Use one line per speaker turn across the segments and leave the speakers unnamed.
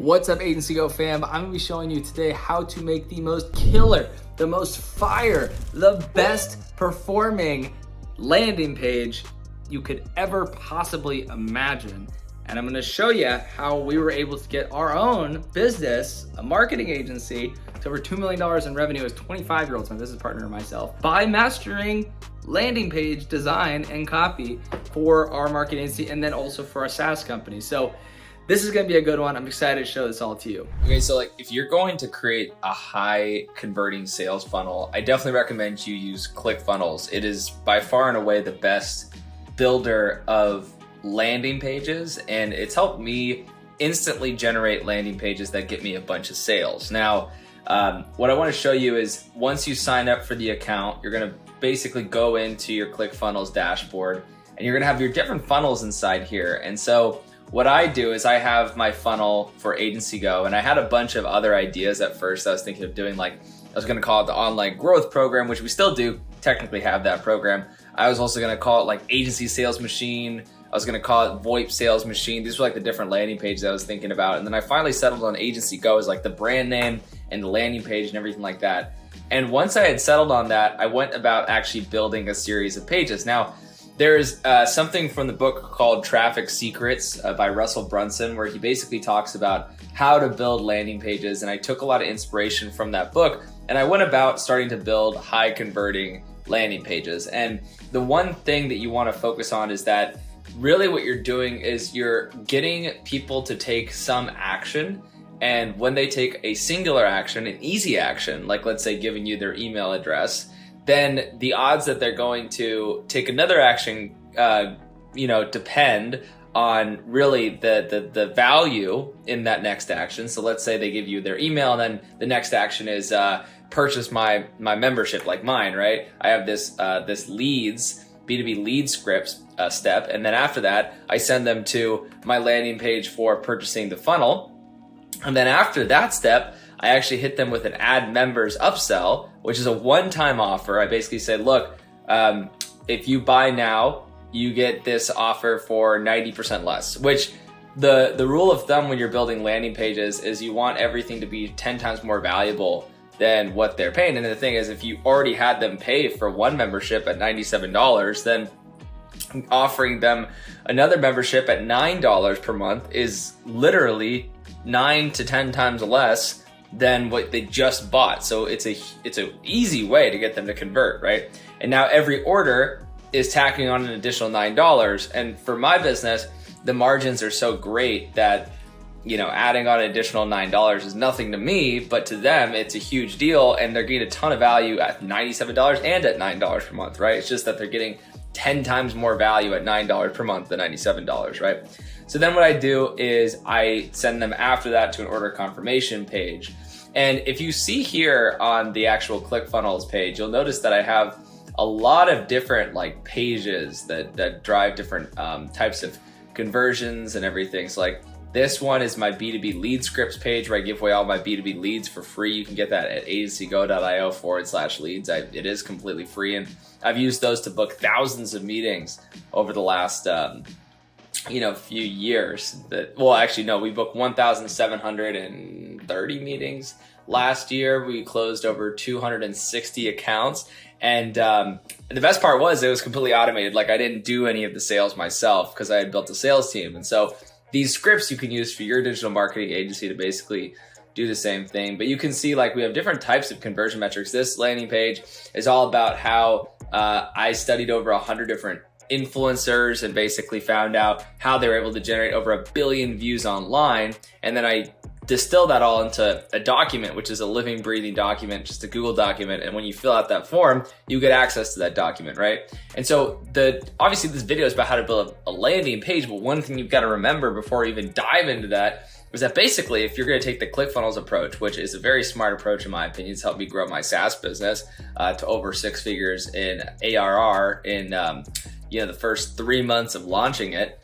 What's up, Agency Go fam? I'm gonna be showing you today how to make the most killer, the most fire, the best performing landing page you could ever possibly imagine. And I'm gonna show you how we were able to get our own business, a marketing agency, to over $2 million in revenue as 25-year-olds, my business partner and myself, by mastering landing page design and copy for our marketing agency and then also for our SaaS company. So this is gonna be a good one. I'm excited to show this all to you.
Okay, so if you're going to create a high converting sales funnel, I definitely recommend you use ClickFunnels. It is by far and away the best builder of landing pages, and it's helped me instantly generate landing pages that get me a bunch of sales. Now, what I want to show you is once you sign up for the account, you're going to basically go into your ClickFunnels dashboard and you're going to have your different funnels inside here. And so what I do is I have my funnel for Agency Go, and I had a bunch of other ideas at first. I was thinking of doing I was going to call it the online growth program, which we still do technically have that program. I was also going to call it agency sales machine. I was going to call it VoIP sales machine. These were the different landing pages I was thinking about. And then I finally settled on Agency Go as the brand name and the landing page and everything like that. And once I had settled on that, I went about actually building a series of pages. Now, there's something from the book called Traffic Secrets by Russell Brunson, where he basically talks about how to build landing pages. And I took a lot of inspiration from that book, and I went about starting to build high converting landing pages. And the one thing that you want to focus on is that really what you're doing is you're getting people to take some action. And when they take a singular action, an easy action, let's say giving you their email address, then the odds that they're going to take another action, depend on really the value in that next action. So let's say they give you their email, and then the next action is purchase my membership, like mine, right? I have this B2B lead scripts step, and then after that, I send them to my landing page for purchasing the funnel. And then after that step, I actually hit them with an add members upsell, which is a one-time offer. I basically say, look, if you buy now, you get this offer for 90% less, which the rule of thumb when you're building landing pages is you want everything to be 10 times more valuable than what they're paying. And the thing is, if you already had them pay for one membership at $97, then offering them another membership at $9 per month is literally 9 to 10 times less than what they just bought. So it's a easy way to get them to convert, right? And now every order is tacking on an additional $9. And for my business, the margins are so great that adding on an additional $9 is nothing to me, but to them, it's a huge deal, and they're getting a ton of value at $97 and at $9 per month, right? It's just that they're getting 10 times more value at $9 per month than $97, right? So then what I do is I send them after that to an order confirmation page. And if you see here on the actual ClickFunnels page, you'll notice that I have a lot of different pages that drive different types of conversions and everything. So this one is my B2B lead scripts page, where I give away all my B2B leads for free. You can get that at agencygo.io/leads. It is completely free. And I've used those to book thousands of meetings over the last, few years. We booked 1,730 meetings. Last year, we closed over 260 accounts. And the best part was it was completely automated. I didn't do any of the sales myself because I had built a sales team. And so these scripts you can use for your digital marketing agency to basically do the same thing. But you can see we have different types of conversion metrics. This landing page is all about how I studied over 100 different influencers and basically found out how they were able to generate over 1 billion views online. And then I distill that all into a document, which is a living, breathing document, just a Google document. And when you fill out that form, you get access to that document, right? And so obviously this video is about how to build a landing page, but one thing you've got to remember before you even dive into that is that basically if you're going to take the ClickFunnels approach, which is a very smart approach in my opinion, it's helped me grow my SaaS business to over 6 figures in ARR in the first 3 months of launching it,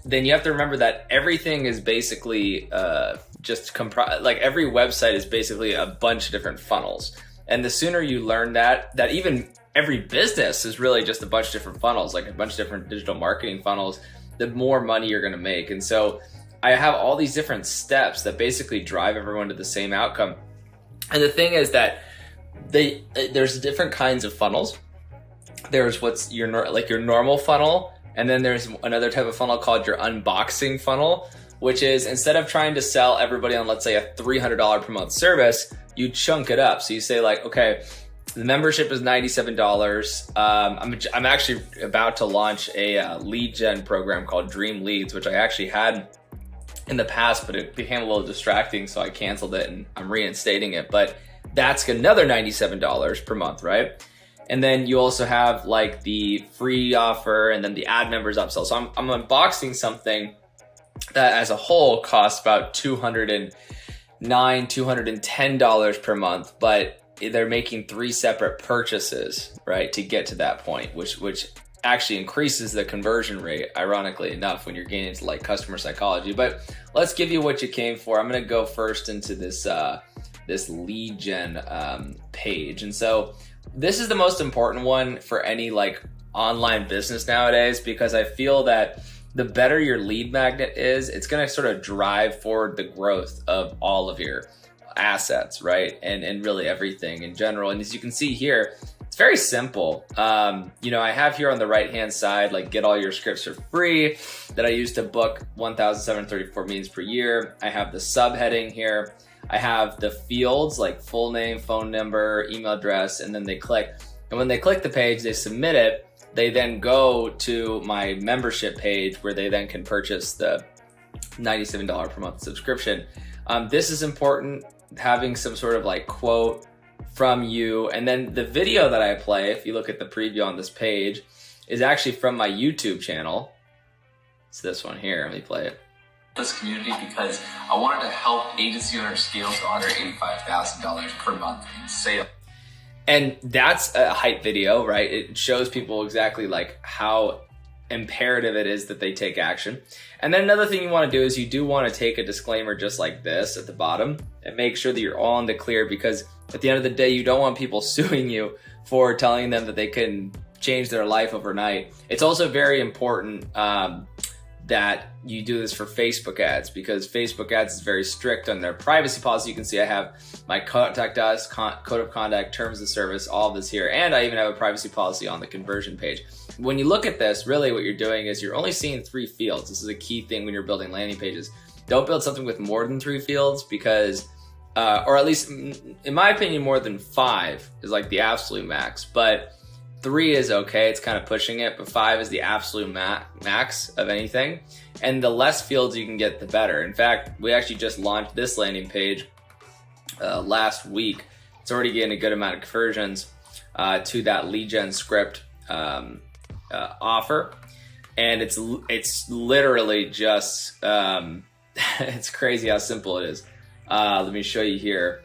then you have to remember that everything is basically every website is basically a bunch of different funnels. And the sooner you learn that even every business is really just a bunch of different funnels, a bunch of different digital marketing funnels, the more money you're going to make. And so I have all these different steps that basically drive everyone to the same outcome. And the thing is that there's different kinds of funnels. There's what's your normal funnel, and then there's another type of funnel called your unboxing funnel, which is instead of trying to sell everybody on, let's say, a $300 per month service, you chunk it up. So you say like, okay, the membership is $97. I'm actually about to launch a lead gen program called Dream Leads, which I actually had in the past, but it became a little distracting, so I canceled it and I'm reinstating it. But that's another $97 per month, right? And then you also have like the free offer and then the ad members upsell. So I'm unboxing something that as a whole costs about $209, $210 per month, but they're making 3 separate purchases, right, to get to that point, which actually increases the conversion rate, ironically enough, when you're getting into like customer psychology. But let's give you what you came for. I'm gonna go first into this this lead gen page. And so this is the most important one for any like online business nowadays, because I feel that the better your lead magnet is, it's going to sort of drive forward the growth of all of your assets, right? And really everything in general. And as you can see here, it's very simple. I have here on the right-hand side, like get all your scripts for free that I use to book 1,734 meetings per year. I have the subheading here. I have the fields like full name, phone number, email address, and then they click. And when they click the page, they submit it. They then go to my membership page where they then can purchase the $97 per month subscription. This is important, having some sort of like quote from you. And then the video that I play, if you look at the preview on this page, is actually from my YouTube channel. It's this one here. Let me play it.
This community because I wanted to help agency owners scale to under $85,000 per month in sales.
And that's a hype video, right? It shows people exactly like how imperative it is that they take action. And then another thing you want to do is you do want to take a disclaimer just like this at the bottom and make sure that you're all in the clear, because at the end of the day, you don't want people suing you for telling them that they can change their life overnight. It's also very important that you do this for Facebook ads, because Facebook ads is very strict on their privacy policy. You can see I have my contact us, code of conduct, terms of service, all of this here. And I even have a privacy policy on the conversion page. When you look at this, really what you're doing is you're only seeing 3 fields. This is a key thing when you're building landing pages. Don't build something with more than 3 fields because, or at least in my opinion, more than 5 is like the absolute max. But 3 is okay, it's kind of pushing it, but 5 is the absolute max of anything. And the less fields you can get, the better. In fact, we actually just launched this landing page last week. It's already getting a good amount of conversions to that lead gen script offer. And it's literally just, it's crazy how simple it is. Let me show you here.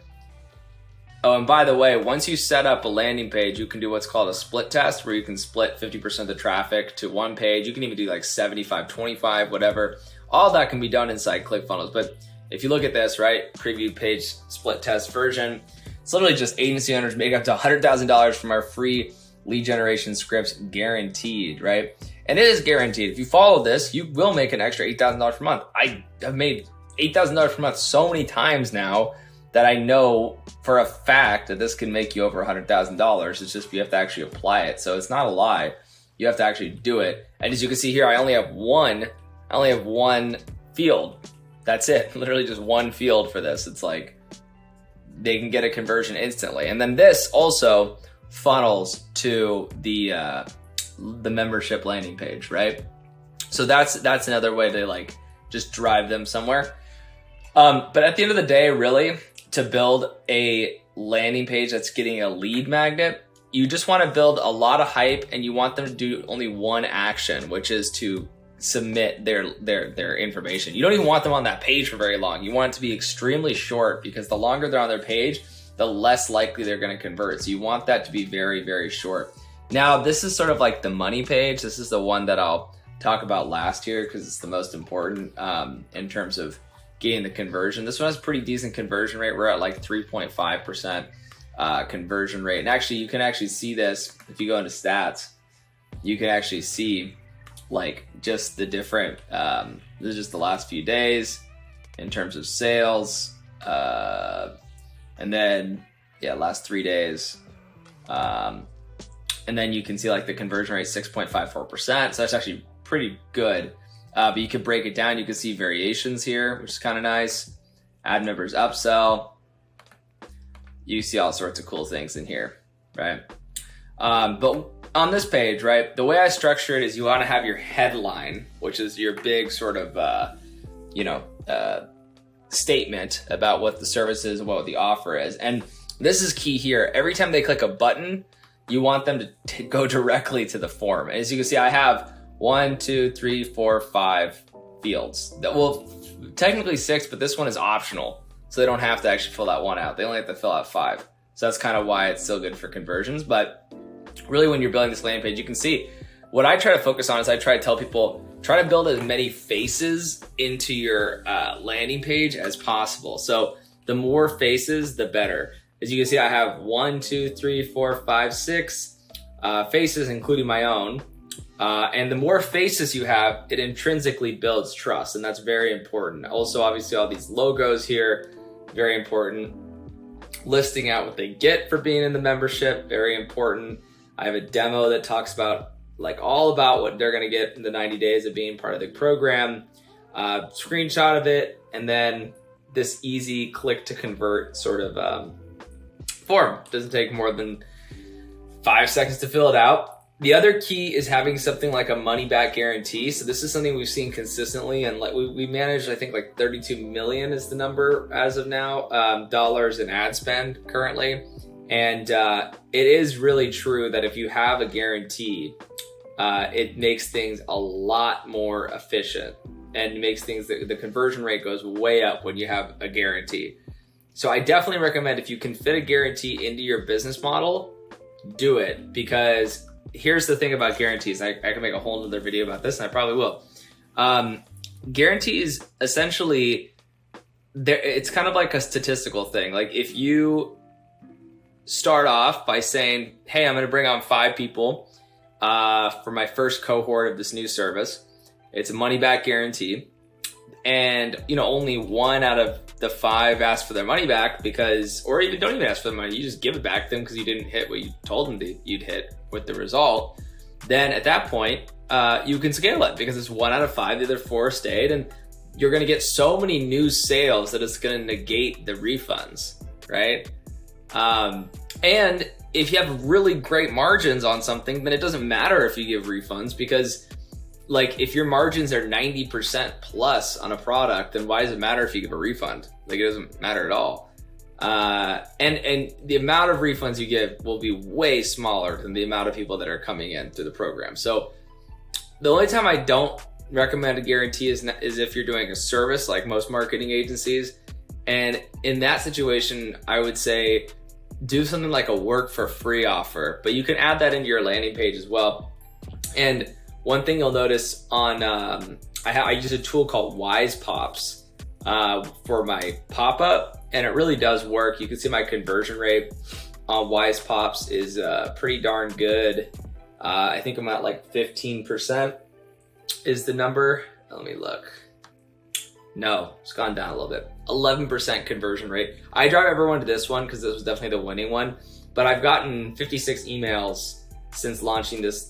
Oh, and by the way, once you set up a landing page, you can do what's called a split test, where you can split 50% of the traffic to one page. You can even do like 75, 25, whatever. All that can be done inside ClickFunnels. But if you look at this, right, preview page split test version, it's literally just agency owners make up to $100,000 from our free lead generation scripts, guaranteed, right? And it is guaranteed. If you follow this, you will make an extra $8,000 per month. I have made $8,000 per month so many times now that I know for a fact that this can make you over $100,000. It's just you have to actually apply it. So it's not a lie. You have to actually do it. And as you can see here, I only have one field. That's it. Literally just one field for this. It's like they can get a conversion instantly. And then this also funnels to the membership landing page, right? So that's another way to like just drive them somewhere. But at the end of the day, really, to build a landing page that's getting a lead magnet, you just want to build a lot of hype, and you want them to do only one action, which is to submit their information. You don't even want them on that page for very long. You want it to be extremely short, because the longer they're on their page, the less likely they're going to convert. So you want that to be very, very short. Now, this is sort of like the money page. This is the one that I'll talk about last here because it's the most important in terms of getting the conversion. This one has a pretty decent conversion rate. We're at like 3.5% conversion rate. And actually, you can actually see this if you go into stats. You can actually see like just the different This is just the last few days in terms of sales. And then, yeah, last 3 days. And then you can see like the conversion rate, 6.54%. So that's actually pretty good. But you can break it down. You can see variations here, which is kind of nice. Add members upsell. You see all sorts of cool things in here, right? But on this page, right, the way I structure it is you want to have your headline, which is your big sort of, statement about what the service is and what the offer is. And this is key here. Every time they click a button, you want them to go directly to the form. As you can see, I have 1, 2, 3, 4, 5 fields. Well, technically 6, but this one is optional. So they don't have to actually fill that one out. They only have to fill out 5. So that's kind of why it's still good for conversions. But really, when you're building this landing page, you can see what I try to focus on is I try to tell people, try to build as many faces into your landing page as possible. So the more faces, the better. As you can see, I have 1, 2, 3, 4, 5, 6 faces, including my own. And the more faces you have, it intrinsically builds trust, and that's very important. Also, obviously, all these logos here, very important. Listing out what they get for being in the membership, very important. I have a demo that talks about all about what they're gonna get in the 90 days of being part of the program. Screenshot of it, and then this easy click to convert sort of form. Doesn't take more than 5 seconds to fill it out. The other key is having something like a money back guarantee. So this is something we've seen consistently, and we managed, I think, like 32 million is the number as of now, dollars in ad spend currently. And it is really true that if you have a guarantee, it makes things a lot more efficient and makes things, the conversion rate goes way up when you have a guarantee. So I definitely recommend, if you can fit a guarantee into your business model, do it. Because here's the thing about guarantees. I can make a whole other video about this, and I probably will. Guarantees, essentially, it's kind of like a statistical thing. Like if you start off by saying, hey, I'm going to bring on 5 people for my first cohort of this new service. It's a money back guarantee. And, only 1 out of the 5 ask for their money back or even don't even ask for the money. You just give it back to them because you didn't hit what you told them you'd hit with the result. Then at that point, you can scale it because it's 1 out of 5. The other 4 stayed, and you're going to get so many new sales that it's going to negate the refunds, right? And if you have really great margins on something, then it doesn't matter if you give refunds, because if your margins are 90% plus on a product, then why does it matter if you give a refund? It doesn't matter at all. And the amount of refunds you give will be way smaller than the amount of people that are coming in through the program. So the only time I don't recommend a guarantee is if you're doing a service like most marketing agencies. And in that situation, I would say do something like a work for free offer, but you can add that into your landing page as well. And one thing you'll notice on, I use a tool called Wise Pops for my pop-up, and it really does work. You can see my conversion rate on Wise Pops is pretty darn good. I think I'm at 15% is the number. Let me look. No, it's gone down a little bit. 11% conversion rate. I drive everyone to this one because this was definitely the winning one, but I've gotten 56 emails since launching this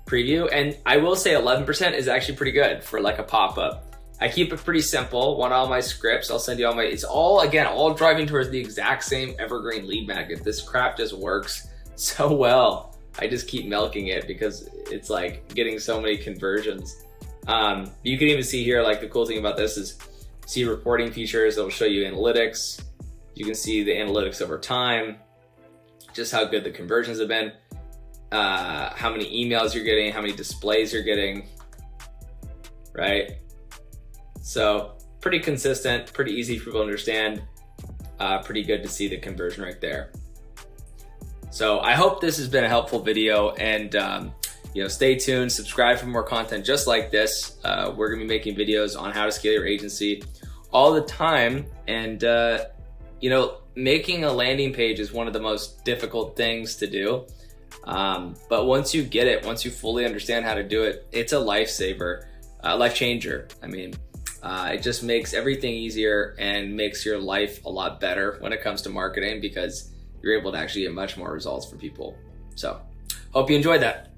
preview, and I will say 11% is actually pretty good for a pop-up. I keep it pretty simple. Want all my scripts, I'll send you all it's all driving towards the exact same evergreen lead magnet. This crap just works so well. I just keep milking it because it's getting so many conversions. You can even see here, the cool thing about this is see reporting features that will show you analytics. You can see the analytics over time, just how good the conversions have been, how many emails you're getting, how many displays you're getting, right? So pretty consistent, pretty easy for people to understand, pretty good to see the conversion right there. So I hope this has been a helpful video, and stay tuned, subscribe for more content just like this. We're gonna be making videos on how to scale your agency all the time. And making a landing page is one of the most difficult things to do. But once you get it, once you fully understand how to do it, it's a lifesaver. life changer. I mean, it just makes everything easier and makes your life a lot better when it comes to marketing, because you're able to actually get much more results from people. So hope you enjoyed that.